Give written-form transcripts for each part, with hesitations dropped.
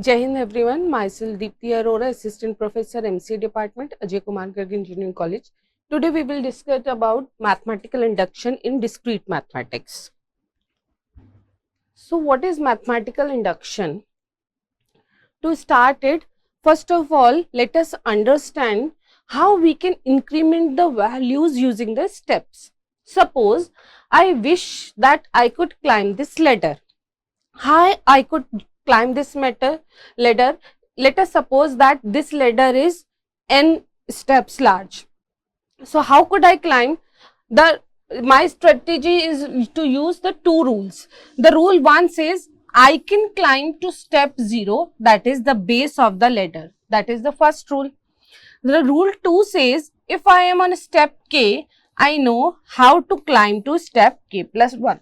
Jai Hind everyone, myself Deepthi Arora, Assistant Professor MCA Department, Ajay Kumar Garg Engineering College. Today we will discuss about mathematical induction in discrete mathematics. So what is mathematical induction? To start it, first of all, let us understand how we can increment the values using the steps. Suppose I wish that I could climb this ladder. How I could climb this ladder? Let us suppose that this ladder is n steps large. So how could I climb? My strategy is to use the two rules. The rule 1 says I can climb to step 0, that is the base of the ladder. That is the first rule. The rule 2 says if I am on step k, I know how to climb to step k plus 1.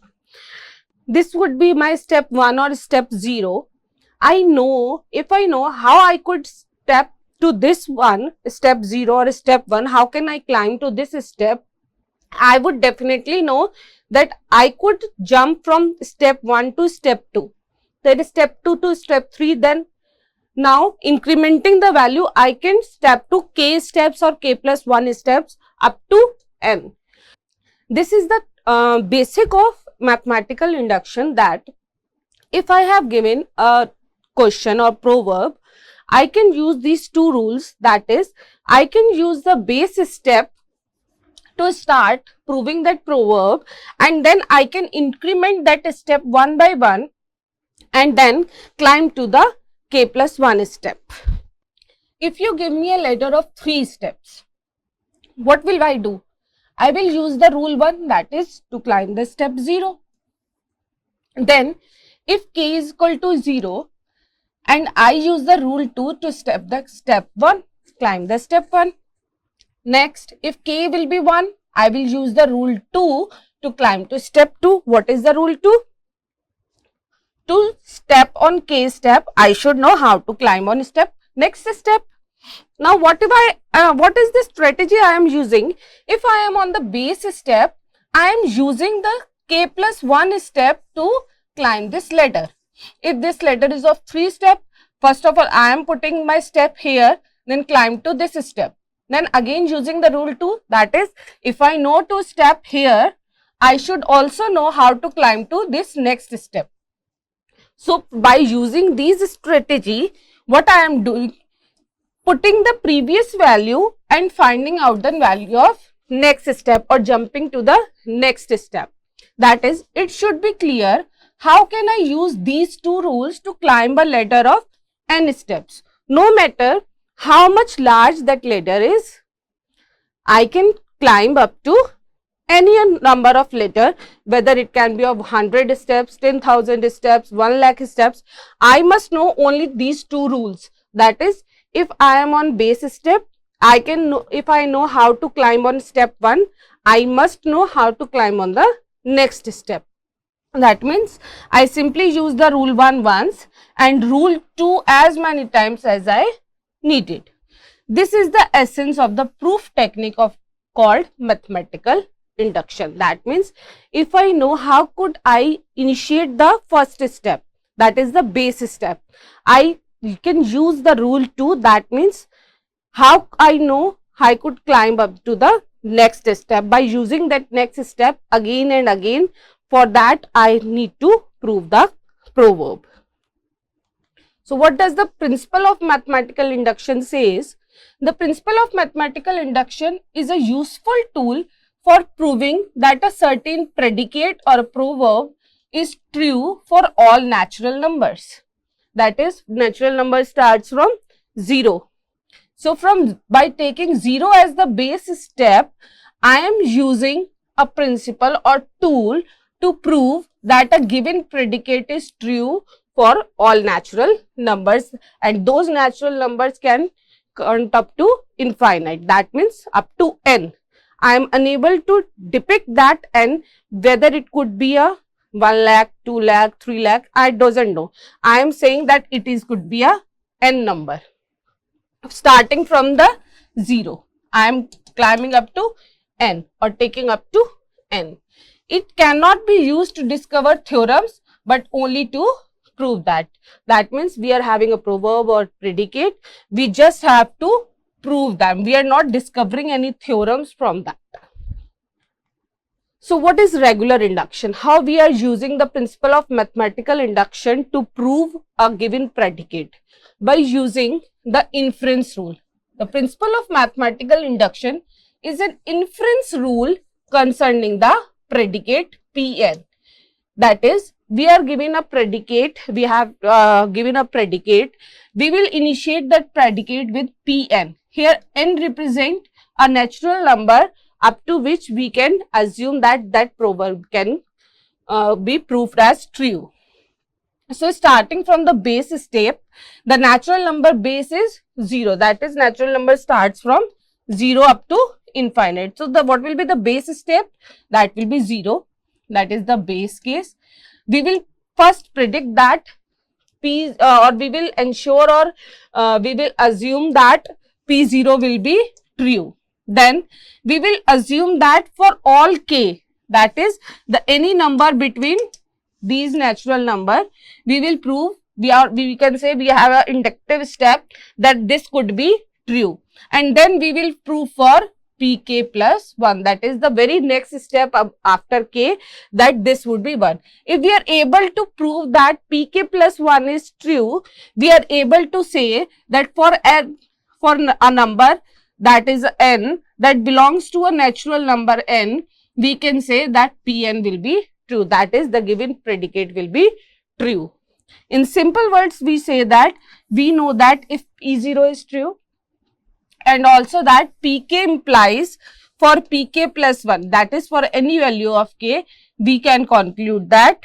This would be my step 1 or step 0. If I know how I could step to this one, step 0 or step 1, how can I climb to this step? I would definitely know that I could jump from step 1 to step 2. That is step 2 to step 3. Then now incrementing the value, I can step to k steps or k plus 1 steps up to n. This is the basic of mathematical induction, that if I have given a question or proverb, I can use these two rules. That is, I can use the base step to start proving that proverb, and then I can increment that step one by one and then climb to the k plus 1 step. If you give me a ladder of 3 steps, what will I do? I will use the rule 1, that is to climb the step 0. Then if k is equal to 0 and I use the rule 2 to step 1, climb the step 1. Next, if k will be 1, I will use the rule 2 to climb to step 2. What is the rule 2? To step on k step, I should know how to climb on next step. Now, what is the strategy I am using? If I am on the base step, I am using the k plus 1 step to climb this ladder. If this ladder is of 3 steps, first of all, I am putting my step here, then climb to this step. Then again using the rule 2, that is, if I know to step here, I should also know how to climb to this next step. So, by using these strategy, what I am doing, putting the previous value and finding out the value of next step or jumping to the next step. That is, it should be clear how can I use these two rules to climb a ladder of n steps. No matter how much large that ladder is, I can climb up to any number of ladder, whether it can be of 100 steps, 10,000 steps, 1 lakh steps. I must know only these two rules. That is, if I am on base step, I can know, if I know how to climb on step 1, I must know how to climb on the next step. That means I simply use the rule 1 once and rule 2 as many times as I needed. This is the essence of the proof technique called mathematical induction. That means if I know how could I initiate the first step, that is the base step, I can use the rule 2. That means how I know I could climb up to the next step by using that next step again and again. For that, I need to prove the proverb. So, what does the principle of mathematical induction says? The principle of mathematical induction is a useful tool for proving that a certain predicate or a proverb is true for all natural numbers. That is, natural number starts from 0. So, by taking 0 as the base step, I am using a principle or tool to prove that a given predicate is true for all natural numbers, and those natural numbers can count up to infinite. That means up to n. I am unable to depict that n, whether it could be a 1 lakh, 2 lakh, 3 lakh, I doesn't know. I am saying that it could be a n number. Starting from the 0, I am climbing up to n or taking up to n. It cannot be used to discover theorems, but only to prove that. That means we are having a proverb or predicate. We just have to prove them. We are not discovering any theorems from that. So what is regular induction? How we are using the principle of mathematical induction to prove a given predicate? By using the inference rule. The principle of mathematical induction is an inference rule concerning the predicate Pn. That is, we are given a predicate, we have given a predicate, we will initiate that predicate with Pn. Here n represent a natural number up to which we can assume that that proverb can be proved as true. So, starting from the base step, the natural number base is 0. That is, natural number starts from 0 up to infinite. So, what will be the base step? That will be 0. That is the base case. We will first predict that P or we will ensure or we will assume that P0 will be true. Then we will assume that for all k, that is any number between these natural number, we will prove we can say we have an inductive step that this could be true, and then we will prove for pk plus 1, that is the very next step after k, that this would be 1. If we are able to prove that pk plus 1 is true, we are able to say that for a number that is n that belongs to a natural number n, we can say that Pn will be true. That is, the given predicate will be true. In simple words, we say that we know that if P0 is true, and also that Pk implies for Pk plus 1, that is for any value of k, we can conclude that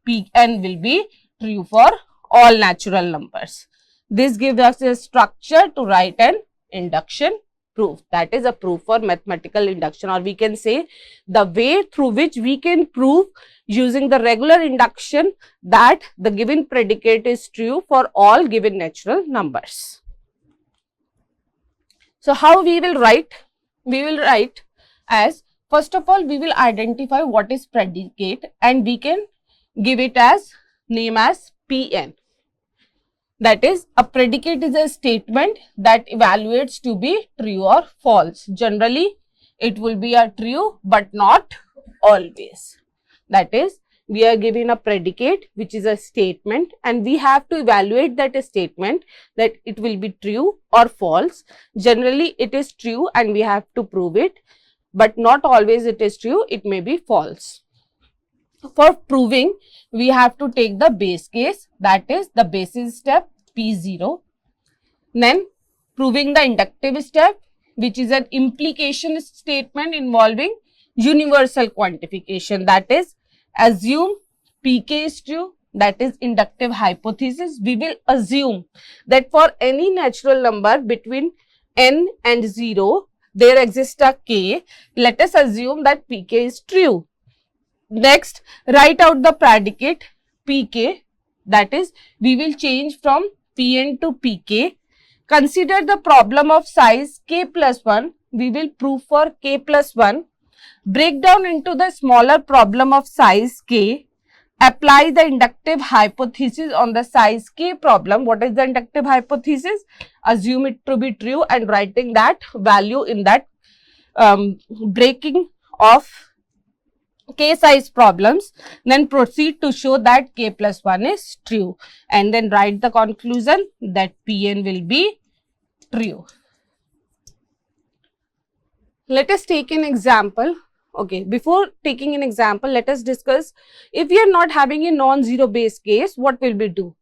Pn will be true for all natural numbers. This gives us a structure to write an induction proof. That is a proof for mathematical induction, or we can say the way through which we can prove using the regular induction that the given predicate is true for all given natural numbers. So, how we will write? We will write as, first of all, we will identify what is predicate, and we can give it as name as Pn. That is, a predicate is a statement that evaluates to be true or false. Generally, it will be a true, but not always. That is, we are given a predicate which is a statement, and we have to evaluate that statement that it will be true or false. Generally, it is true and we have to prove it, but not always it is true, it may be false. For proving, we have to take the base case, that is the basis step P0. Then proving the inductive step, which is an implication statement involving universal quantification, that is assume Pk is true, that is inductive hypothesis. We will assume that for any natural number between n and 0, there exists a k. Let us assume that Pk is true. Next, write out the predicate Pk, that is, we will change from Pn to Pk. Consider the problem of size k plus 1. We will prove for k plus 1. Break down into the smaller problem of size k. Apply the inductive hypothesis on the size k problem. What is the inductive hypothesis? Assume it to be true and writing that value in that breaking of k size problems, then proceed to show that k plus 1 is true, and then write the conclusion that Pn will be true. Let us take an example. Okay, before taking an example, let us discuss if we are not having a non-zero base case, what will we do?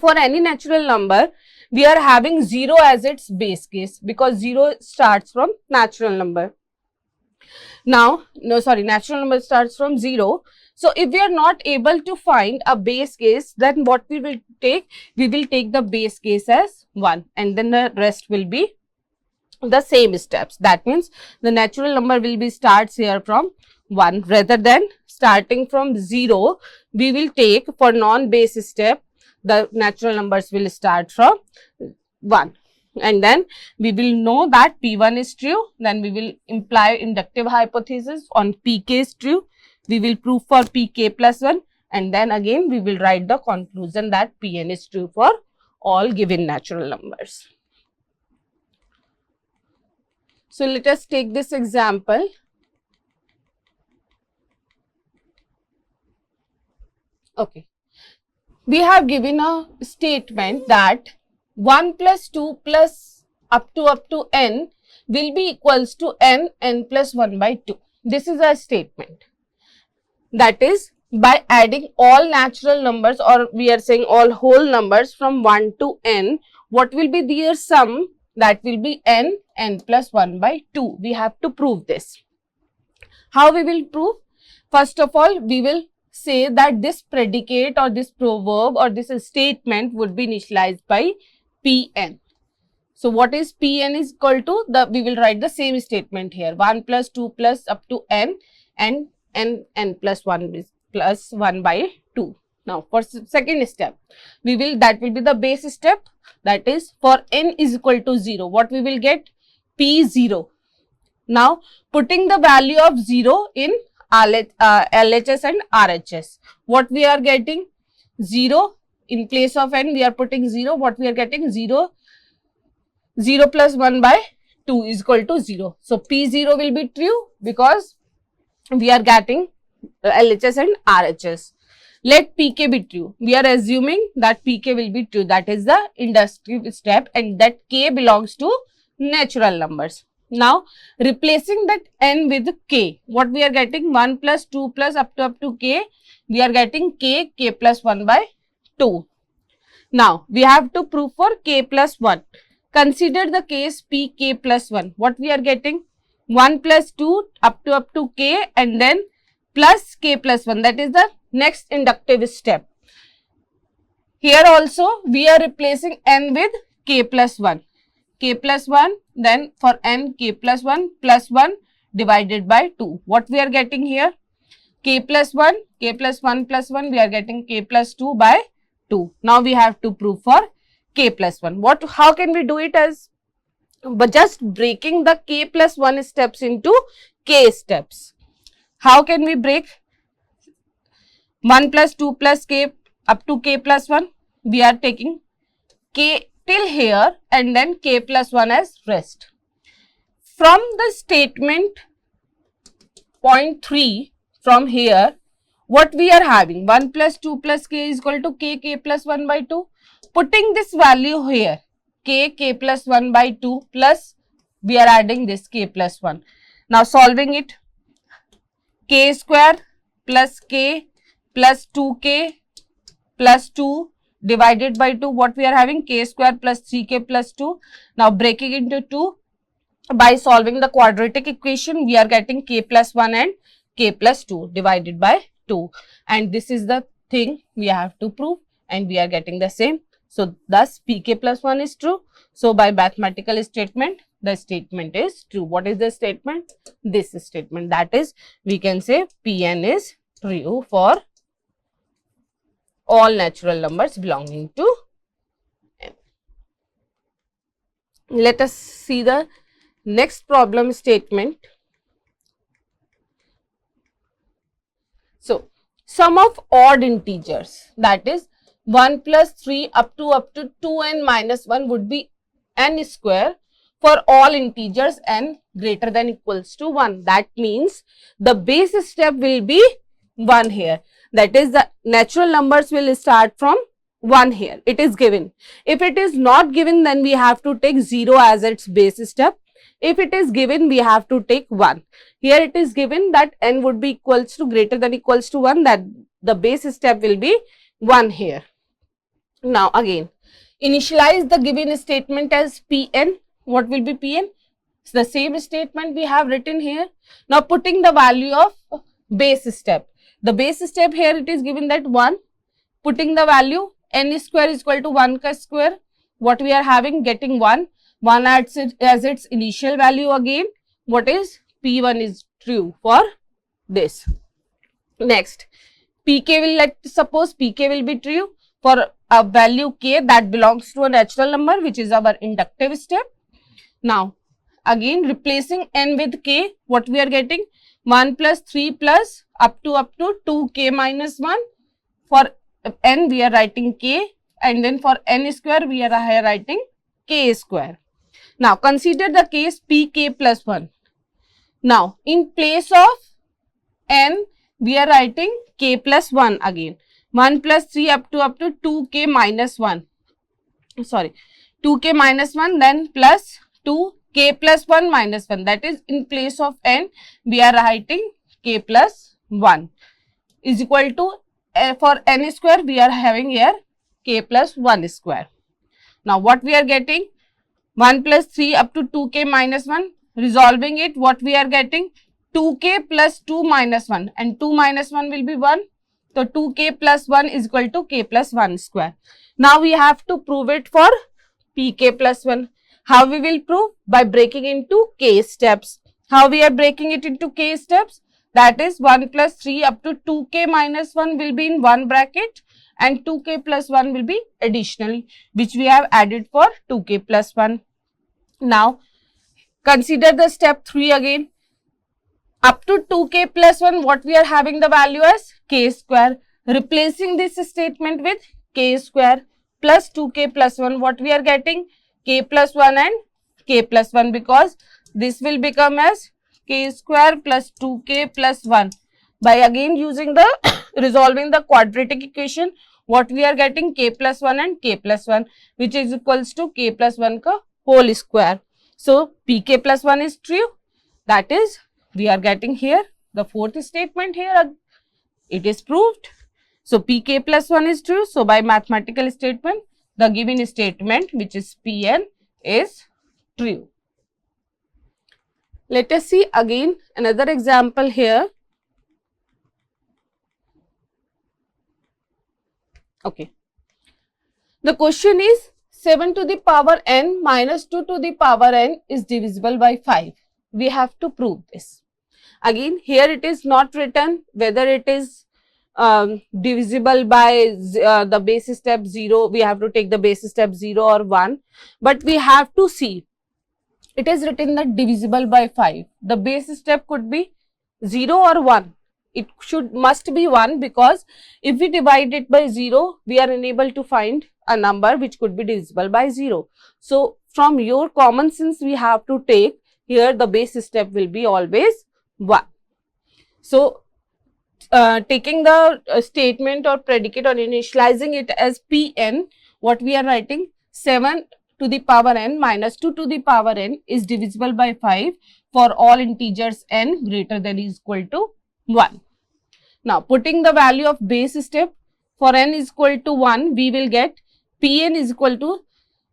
For any natural number, we are having 0 as its base case because 0 starts from natural number. Now, natural number starts from 0. So, if we are not able to find a base case, then what we will take? We will take the base case as 1, and then the rest will be the same steps. That means, the natural number will be starts here from 1 rather than starting from 0. We will take for non-base step, the natural numbers will start from 1. And then we will know that P1 is true, then we will imply inductive hypothesis on Pk is true, we will prove for Pk plus 1, and then again we will write the conclusion that Pn is true for all given natural numbers. So let us take this example. Okay, we have given a statement that 1 plus 2 plus up to n will be equals to n plus 1 by 2. This is a statement. That is, by adding all natural numbers, or we are saying all whole numbers from 1 to n, what will be their sum? That will be n plus 1 by 2. We have to prove this. How we will prove? First of all, we will say that this predicate or this proverb or this statement would be initialized by Pn. So what is Pn is equal to, we will write the same statement here, 1 plus 2 plus up to n and n plus 1 plus 1 by 2. Now for second step, that will be the base step, that is for n is equal to 0, what we will get? P0. Now putting the value of 0 in LHS and RHS, what we are getting? 0 in place of n, we are putting 0, what we are getting? 0 plus 1 by 2 is equal to 0. So P0 will be true because we are getting LHS and RHS. Let Pk be true. We are assuming that Pk will be true. That is the inductive step, and that K belongs to natural numbers. Now replacing that n with K, what we are getting? 1 plus 2 plus up to K, we are getting K plus 1 by 2. Now we have to prove for K plus 1. Consider the case Pk plus 1. What we are getting? 1 plus 2 up to K and then plus K plus 1. That is the next inductive step. Here also we are replacing n with K plus 1. K plus 1, then for n K plus 1 divided by 2. What we are getting here? K plus 1 plus 1, we are getting K plus 2 by 2. Now we have to prove for K plus 1. How can we do it? As but just breaking the K plus 1 steps into K steps. How can we break? 1 plus 2 plus K up to K plus 1. We are taking K till here and then K plus 1 as rest. From the statement point 3, from here, what we are having? 1 plus 2 plus K is equal to K plus 1 by 2. Putting this value here, K plus 1 by 2 plus, we are adding this K plus 1. Now solving it, K square plus K plus 2K plus 2 divided by 2, what we are having? K square plus 3K plus 2. Now breaking into 2, by solving the quadratic equation, we are getting K plus 1 and K plus 2 divided by 2. And this is the thing we have to prove, and we are getting the same. So thus Pk plus 1 is true. So by mathematical statement, the statement is true. What is the statement? This statement. That is, we can say Pn is true for all natural numbers belonging to n. Let us see the next problem statement. So sum of odd integers, that is 1 plus 3 up to 2n minus 1 would be n square for all integers n greater than equals to 1. That means the base step will be 1 here. That is, the natural numbers will start from 1 here. It is given. If it is not given, then we have to take 0 as its base step. If it is given, we have to take 1. Here it is given that n would be equals to greater than equals to 1, that the base step will be 1 here. Now again, initialize the given statement as Pn. What will be Pn? It's the same statement we have written here. Now putting the value of base step. The base step here, it is given that 1. Putting the value n square is equal to 1 ka square. What we are having? Getting 1. 1 adds it as its initial value again. What is? P1 is true for this. Next, Pk will, suppose Pk will be true for a value K that belongs to a natural number, which is our inductive step. Now again replacing n with K, what we are getting? 1 plus 3 plus up to 2K minus 1 For n we are writing k, and then for n square we are writing k square. Now consider the case pk plus 1. Now in place of n we are writing k plus 1 again. 1 plus 3 up to 2k minus 1. Sorry, 2k minus 1, then plus 2k plus 1 minus 1. That is, in place of n we are writing k plus 1 is equal to, for n square we are having here k plus 1 square. Now what we are getting? 1 plus 3 up to 2k minus 1. Resolving it, what we are getting? 2k plus 2 minus 1, and 2 minus 1 will be 1. So 2k plus 1 is equal to k plus 1 square. Now we have to prove it for pk plus 1. How we will prove? By breaking into k steps. How we are breaking it into k steps? That is 1 plus 3 up to 2k minus 1 will be in one bracket, and 2k plus 1 will be additionally, which we have added for 2k plus 1. Now consider the step 3 again. Up to 2k plus 1, what we are having the value as? K square. Replacing this statement with k square plus 2k plus 1, what we are getting? K plus 1 and k plus 1, because this will become as k square plus 2k plus 1. By again using the resolving the quadratic equation, what we are getting? K plus 1 and k plus 1, which is equals to k plus 1 ka whole square. So pk plus 1 is true. That is, we are getting here the fourth statement here. It is proved. So pk plus 1 is true. So by mathematical statement, the given statement, which is Pn, is true. Let us see again another example here. Okay. The question is 7 to the power n minus 2 to the power n is divisible by 5. We have to prove this. Again, here it is not written whether it is divisible by the base step 0. We have to take the base step 0 or 1. But we have to see. It is written that divisible by 5. The base step could be 0 or 1. It must be 1, because if we divide it by 0, we are unable to find a number which could be divisible by 0. So from your common sense, we have to take here the base step will be always 1. So taking the statement or predicate or initializing it as Pn, what we are writing? 7 to the power n minus 2 to the power n is divisible by 5 for all integers n greater than or equal to 1. Now putting the value of base step for n is equal to 1, we will get Pn is equal to,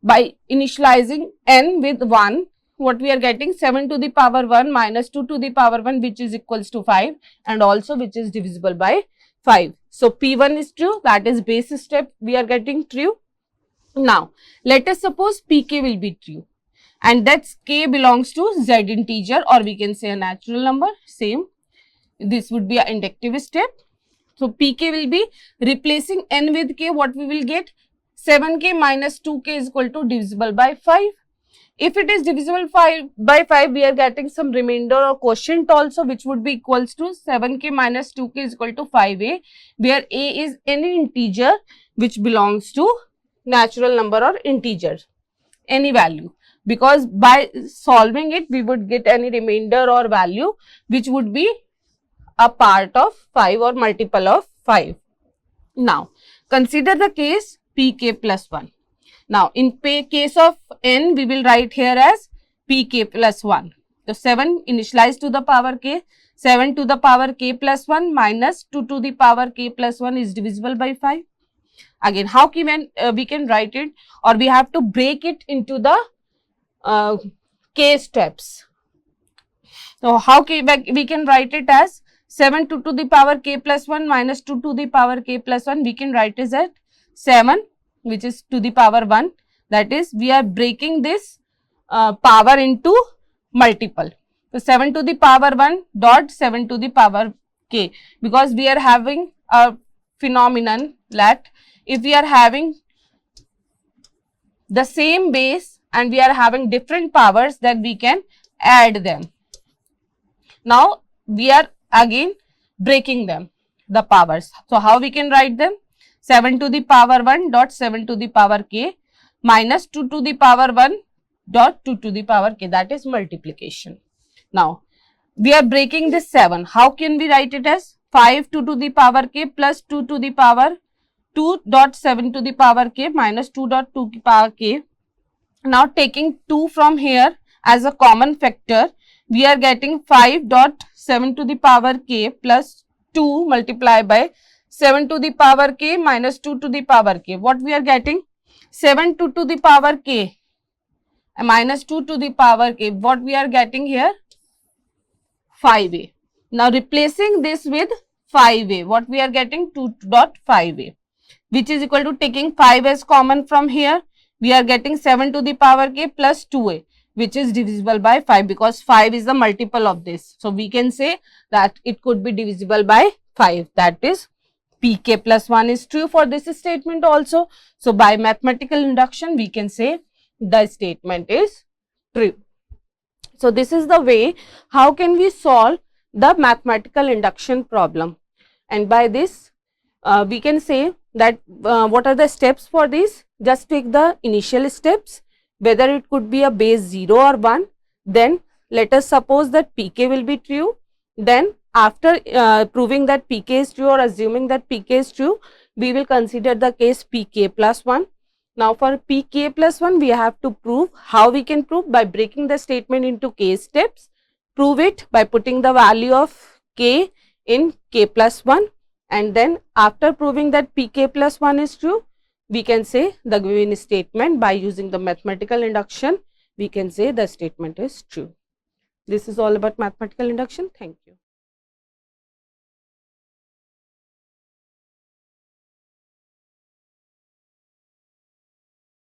by initializing n with 1, what we are getting? 7 to the power 1 minus 2 to the power 1, which is equals to 5, and also which is divisible by 5. So P1 is true, that is base step we are getting true. Now let us suppose Pk will be true, and that's k belongs to z integer, or we can say a natural number. Same, this would be an inductive step. So Pk will be replacing n with k. What we will get? 7k minus 2k is equal to divisible by 5. If it is divisible by 5, we are getting some remainder or quotient also, which would be equals to 7k minus 2k is equal to 5a, where a is any integer which belongs to natural number or integer, any value, because by solving it, we would get any remainder or value which would be a part of 5 or multiple of 5. Now consider the case Pk plus 1. Now in case of n, we will write here as Pk plus 1. So 7 initialized to the power k, 7 to the power k plus 1 minus 2 to the power k plus 1 is divisible by 5. Again, how we can write it, or we have to break it into the k steps. So how we can write it as 7 to the power k plus 1 minus 2 to the power k plus 1, we can write it as 7, which is to the power 1. That is, we are breaking this power into multiple. So 7 to the power 1 dot 7 to the power k, because we are having a phenomenon that if we are having the same base and we are having different powers, then we can add them. Now we are again breaking them, the powers. So how we can write them? 7 to the power 1 dot 7 to the power k minus 2 to the power 1 dot 2 to the power k, that is multiplication. Now we are breaking this 7. How can we write it as 5 2 to the power k plus 2 to the power 2 dot 7 to the power k minus 2 dot 2 to the power k. Now taking 2 from here as a common factor, we are getting 5 dot 7 to the power k plus 2 multiplied by 7 to the power k minus 2 to the power k. What we are getting? 7 2 to the power k minus 2 to the power k. What we are getting here? 5a. Now replacing this with 5a, what we are getting? 2 dot 5a, which is equal to, taking 5 as common from here, we are getting 7 to the power k plus 2a, which is divisible by 5 because 5 is the multiple of this. So we can say that it could be divisible by 5. That is pk plus 1 is true for this statement also. So by mathematical induction, we can say the statement is true. So this is the way how can we solve the mathematical induction problem, and by this we can say that what are the steps for this. Just take the initial steps, whether it could be a base 0 or 1. Then let us suppose that pk will be true. Then after proving that pk is true or assuming that pk is true, we will consider the case pk plus 1. Now for pk plus 1, we have to prove. How we can prove? By breaking the statement into k steps. Prove it by putting the value of k in k plus 1, and then after proving that pk plus 1 is true, we can say the given statement by using the mathematical induction, we can say the statement is true. This is all about mathematical induction. Thank you.